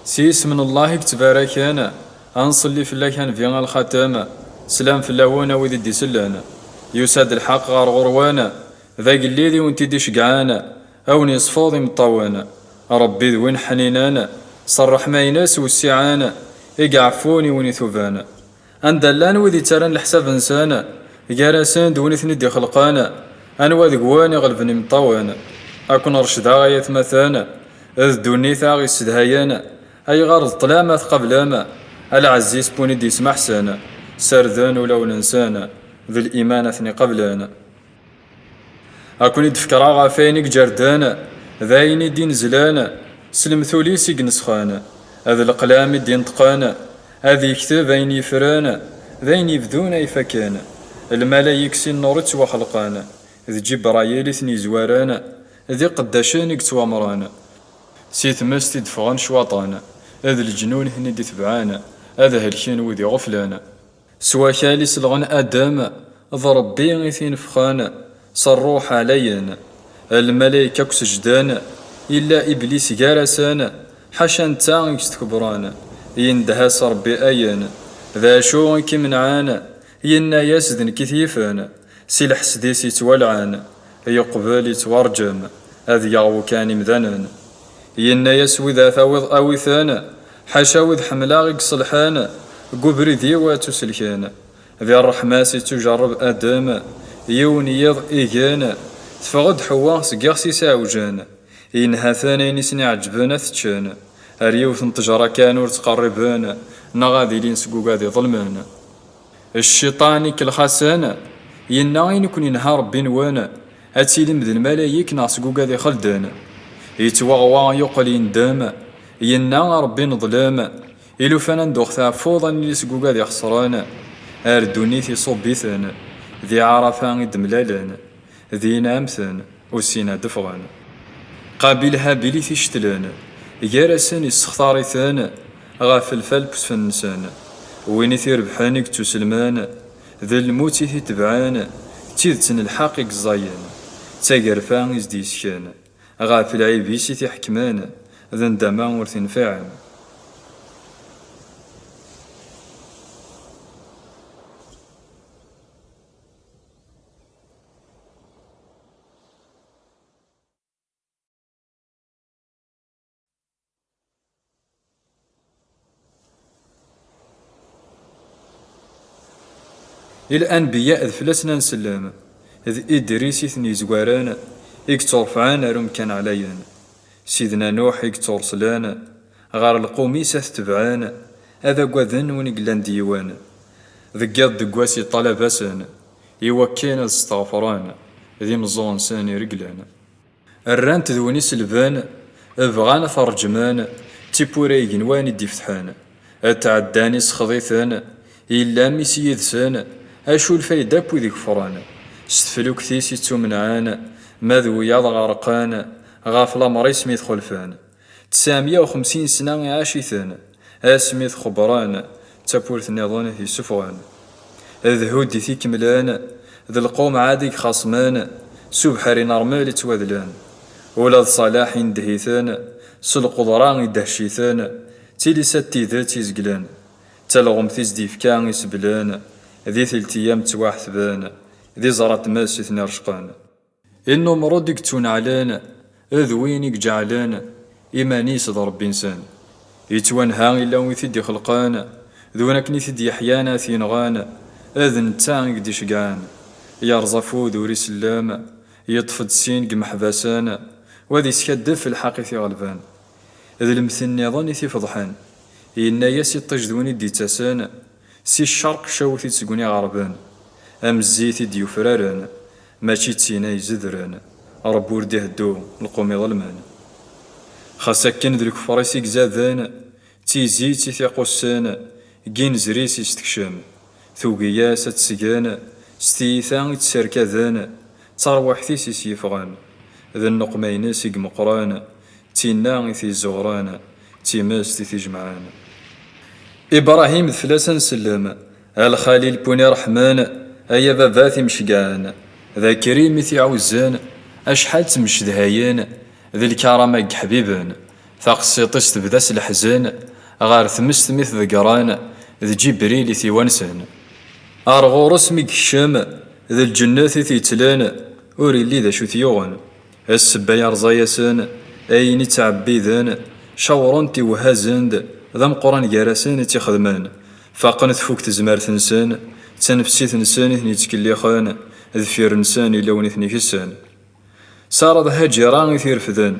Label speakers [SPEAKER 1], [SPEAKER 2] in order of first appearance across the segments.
[SPEAKER 1] سيس من الله تبارك أنا أنصلي في الله كان في الختامة. سلام في اللوانا وذي دي سلانا يساد الحق غار غروانا ذا قليلي وانتي دي شقعانا أوني صفوضي مطوانا ربي ذوين حنينانا صرح ما يناس والسعانا يقعفوني ويني ثوبانا أندلان وذي تران الحساب انسانا يقارسان دوني ثني دي خلقانا أنوا ذقواني غلبني مطوانا أكون رشدا غاية مثانا أذ دوني ثاغي سدهايانا أي غرض طلامة قبلاما العزيز بوني دي سمح سانا سردان ولو ننسانا ذي الإيمان أثني قبلانا أكوني دفكرا غافينيك جردانا ذايني دين زلانا سلم ثوليسي نسخانا هذا القلام دين تقانا هذي كتاب أين يفرانا ذاين يبذونا يفكانا الملايك سين نورت وخلقانا ذي جبرايل ثني زوارانا ذي قداشانك توامرانا سيث مستي دفغان شواطانا هذا الجنون هني دي تبعانا هذا هالكين وذي غفلانا سوا كالي سلغن آداما ضربي غيثين فخانا صروح علينا الملايكة كسجدانا إلا إبليس جارسانا حاشا نتا يستكبرانا يندهاس ربي أيانا ذا شو كي منعانا ينا ياسدن كثيفانا سي الحسديس يتولعانا يقبل يتورجم هذا يغو كان مذنانا ينا يسوي ذا ثاوض أوثانا حاشا وذ حملاغ صلحانا قبري ذيوات سلكانا ذي الرحماسي تجرب أداما يوني يض إيجانا تفغد حوا سقاخسي ساوجانا إنها ثاني نسني عجبانا ثتشانا أريوث نتجرى كانوا تقربانا نغادي لين سقوقا ذي ظلمانا الشيطاني كالخاسانا يناغين يكون ينهار بينوانا أتيلم ذي الملايك ناسقوقا ذي خلدانا يتوغوا يقل ينداما ينا ربي نظلاما إلو فانا ندوخ ثافوضا اللي سقوقا ذي خسرانا أردوني في صبيثانا ذي عرفان دملالانا ذي نامثانا وسينا دفغانا قابل هابيلي في شتلانا جارسان يسختاري ثانا غاف الفلبس فنسانا وين ثير بحانك تسلمانا ذا الموت في تبعانا تيذتن الحقيق زايانا تاقرفان يزديسكانا غاف العيبيسي في حكمانا ذا ندما ورث فاعنا الأنبياء ذ فلسنا نسلام ذ إدريسي ثني زوارانا يكتور فعانا رم كان عليانا سيدنا نوح يكتور سلانا غار القوميسة تبعانا هذا قوذن ونقلان ديوانا ذقاد دقواسي طلباسانا يوكينا استغفرانا ذي مزون ساني رقلانا الرانت ذوني سلبانا بغانا فرجمانا تيبوري جنواني ديفتحانا أتعداني سخضيثانا إلا ميسي يذسانا أشو الفايدة بوذي كفرانا ستفلوك ثيسي تمنعانا ماذو ياض غرقانا غافلا مريس ميث خلفانا 950 سنة عاشي ثانا اسميث خبرانا تابورث نظانا في سفغانا ذهودي في كملانا ذا القوم عادي خاصمانا سبحري نرمالي توذلان ولاد صلاح يندهيثانا سلقضران يدهشيثانا تيلي ستي ذاتي زقلانا تلغم تيزديف كان يسبلانا ذي ثلث أيام تواحثبانا ذي زرات ماسي ثني رشقانا إنو مرودك تون علانا أذوينك جعلانا إيمانيس ضرب إنسان يتوانها إلا ويثدي خلقانا ذونك نثدي حيانا ثينغانا أذن تانك دي شقانا يرزفو ذوري سلاما يطفد سينك محباسانا وذي سكدف الحقي في غلبان ذي المثني ظني في فضحان إنا ياسي طجدوني دي تاسانا سي الشرق شاوثي تسقوني غربان أم الزيت ديو فرارانا ماشي تسينا يزدرانا رب ورده الدو القومي ظلمانا خاصك ذلك فريسيك زادانا تيزيتي ثيقوسانا جين زريسي استكشام ثوقياسة تسقانا ستيثان تسركاذانا تروح ثيسي سيفغانا ذا النقميناس مقرانا تينا في زغرانا تيماس في جمعانا إبراهيم ثلاثا سلاما الخليل بوني رحمانا أيا باباثي مشقانا ذا كريم ثي عوزانا أشحال تمشدهايانا ذي الكرامة حبيبانا ثاقسيطيس تبداس الحزن غار ثمس ثميث ذقران ذ جبريل ثيوانسان أرغورس ميك الشام ذا الجنة تيتلان أوري لي ذا شو ثيوغن السبا يرزايسان أين تعبي ذان شورون تيوهازند ذا مقران جارسان تيخدمان فاقن تفوك تزمار ثنسان تنفسي ثنسان ثني تكليخان ذفير نسان إلا ثني كسان صار ذا هاجران ثيرفذان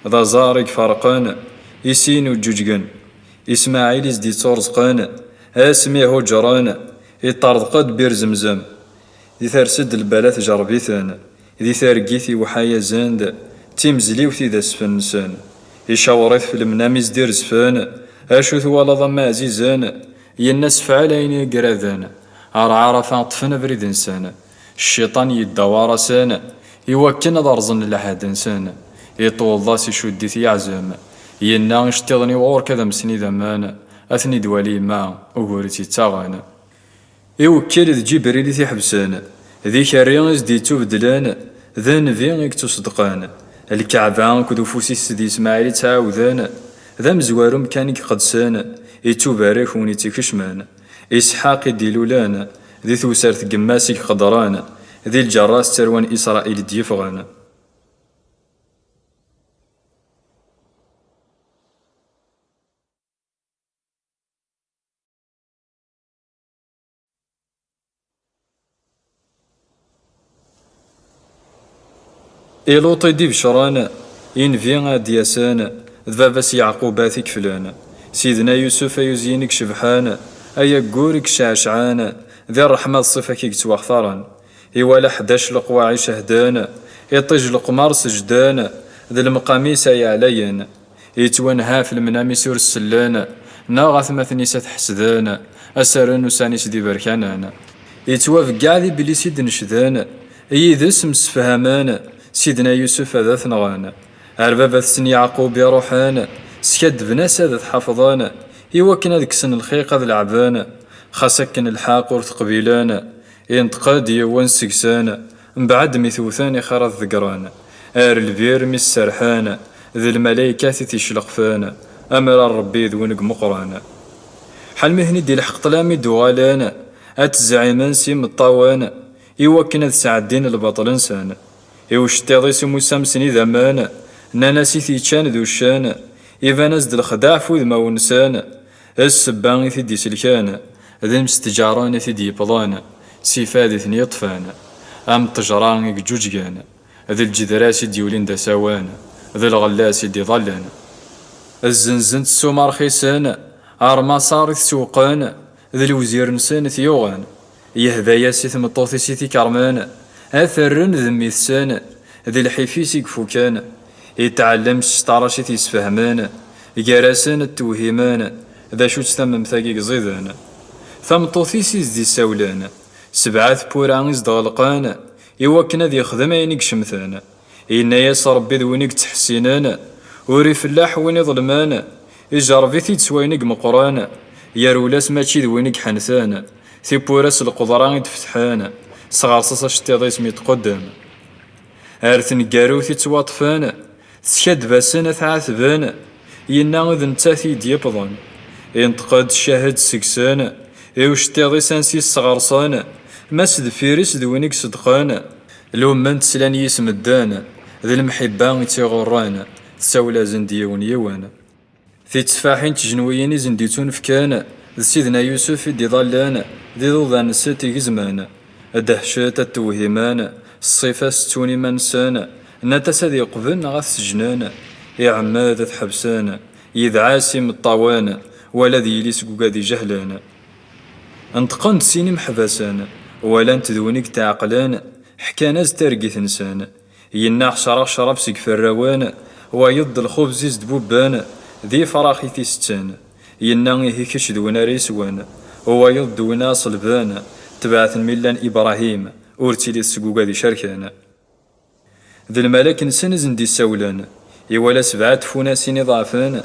[SPEAKER 1] ذا زارق فرقان يسين وجوجقان إسماعيل زدي تورزقان اسمي هجران يطردقد بير زمزم ذي ثرسد البلات جربيثان ذي ثارقيثي وحايا زاند تيمزلي وثي ذا سفنسان يشاوريث في المناميز دير زفان اشو ثوالا ضم عزيزان يناس فعلين قراذان عرفان طفن بريد انسان الشيطان يدوار سان يوكن ضرزن لحد انسان يطول ضاس يشدي ثي عزام ينا اشتغني وور كذا مسني ذمان اثني دوالي ما وقورتي تاغانا يوكل ذ جبريل ثي حبسان ذي كاريان زدي تبدلان ذا نفين يكتو صدقان الكعبان كدو فوسيس دي اسماعيل تعاوذان ذا مزوارو مكانيك قدسان يتوبارك وني تكشمان إسحاق ديلولان ذي ثوسارت قماسك قدران ذي الجراس تروان إسرائيل ديفغان إلوطي دي بشران ينفينا دياسان ذبابس يعقوباتك فلان سيدنا يوسف يزينك شبحان أيا قورك شعشعان ذي الرحمة الصفة كي توخثران إيوالا 11 لقواعي شهدان يطيج القمار سجدان ذي المقاميس يعليان يتوانها في المنام سور السلان ناغث مثنيسة حسدان أسرن وسانيس دي بركانان يتوافق ذي بلي سيد نشدان يذس مسفهمان سيدنا يوسف هذا ثنغان أربابة سن يعقوب يروحان سكد بناس هذا حافظان يوكن هذيك سن الخيق هذا العبان خاسكن الحاق ورتقبيلان ينتقاد يوان سكسان من بعد ميثوثان خرط ذقران البير مي السرحان ذي الملايكة تيشلقفان أمر ربي ذونق مقران حال مهني دي الحق طلامي دوغالان أتزعيمان سيم الطوان يوكن هذا سعدين البطل انسان يوشتيضي سمو سامسني ذمان ناناسي تيتشان ذو الشان إيفاناز د الخداع فوذ ما ونسان السبان ثدي سلكان ذي مستجاران ثدي بضان سيفادي ثني يطفان أم تجران يجوجان ذي الجدراس ديولين دا سوان ذي الغلاس دي ظلان الزنزن السومار خيسان أرما صار سوقان ذي الوزير نسان ثيوغان يهذا سيث مطوثي سيثي كرمان أثرن ذمي ثسان ذي الحفيس يكفوكان يتعلم ستاراشي تيسفهمان يقارسان التوهيمان ذا شو تستمم ثاقيق زيدان ثمطوثيسيز دي ساولان 7 بوران ازدغلقان يوكنا ذي خدم عينيك شمثان إنا ياس ربي ذوينيك تحسينان وري فلاح وين ظلمان يجربي ثي تسوينيك مقران يرولاس ماشي ذوينيك حنثان ثي بوراس القدران يتفتحان صغار صاصا شتيضي سمي تقدم أرثن قارو ثي تواطفان تشد باسنا ثعاثبان ينا إذن تاثي ديبضان ينتقد الشاهد سكسان يوشتيضي سانسي الصغرصان ماسد فيريس ذوينيك صدقان لو من تسلان يسم الدان ذي المحبان تيغران تساولا زنديون يوان في تفاحين تجنويين زنديتون فكان ذي سيدنا يوسف دي ظلان ذي ضوضان ساتي غزمان الدهشات التوهمان الصفة ستوني منسان ناتاس ذي قبن غاث سجنان يعماد حبسان يذعاسم الطوان ولا ذي ليسقوقا ذي جهلان انتقنت سيني محبسان ولا انتذونيك تعقلان حكاناز ترقي ثنسان يناح شراب سيك الروان ويض الخبز زدبوبان ذي فراخي ثيستان ينا هيكش دونا ريسوان هو يض ونا صلبان تبعث ميلان إبراهيم أورتيلي السقوقا ذي شركان ذي الملك نسنزن دي سولان يولا 7 فوناسين ضعفان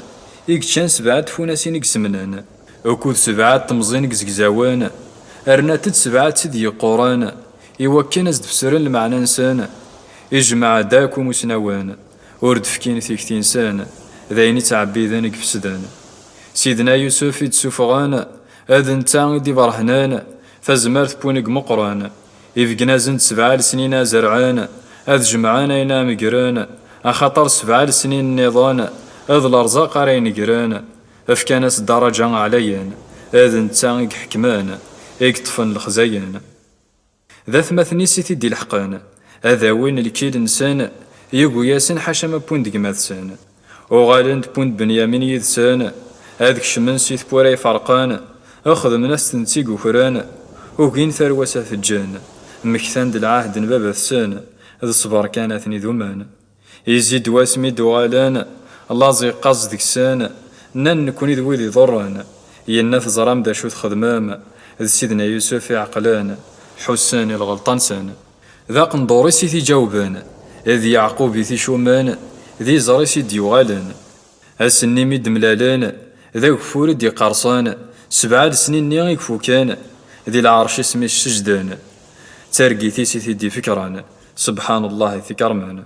[SPEAKER 1] يكتشان 7 فوناسين يقسمنان وكود 7 تمزين يقزقزاوان أرناتد 7 سيدي قران يوكين ازد بسرن المعنى نسان يجمع داك ومسنوان ورد فكين ثيكتين سان ذاين تعبي ذنك فسدان. سيدنا يوسف يتسوفغان هذا نتا دي برهنان فزمرت بونك مقران. إفقنا زند 7 سنين زرعان هذ جمعانا ينا مقران. أخطر 7 سنين نظان هذ الأرزاق رين قران. أفكانس الدرجة عليان هذا نتا حكمان يقطفن الخزيان. ذا ثمثني سيتي دي الحقان هذا وين الكيل نسان يقو ياسن حاشا بوند قماثسان. وغالند بوند بنيامين يدسان هذاك شمن سيث بوراي فرقان. أخذ من أستنتيق وكران وقين ثروسة في الجان. مكثان العهد بابا ثسان ذا الصبر كانت ذمان. يزيد واسمي دوالان الله زي قصدك سان نن نكوني ذوي ضران. يناث زرام دا شوت خدمام ذا سيدنا يوسف عقلان حسان الغلطان سان. ذاق ندوري سيثي جاوبان ذي يعقوب ذي شومان ذي زري سيدي يغالان. هاسني ميد ملالان ذا كفور دي قرصان 7 سنين نيغ يكفوكان ذي العرش اسمي السجدان. تارقيتي سيثي دي فكران سبحان الله ذكرمان.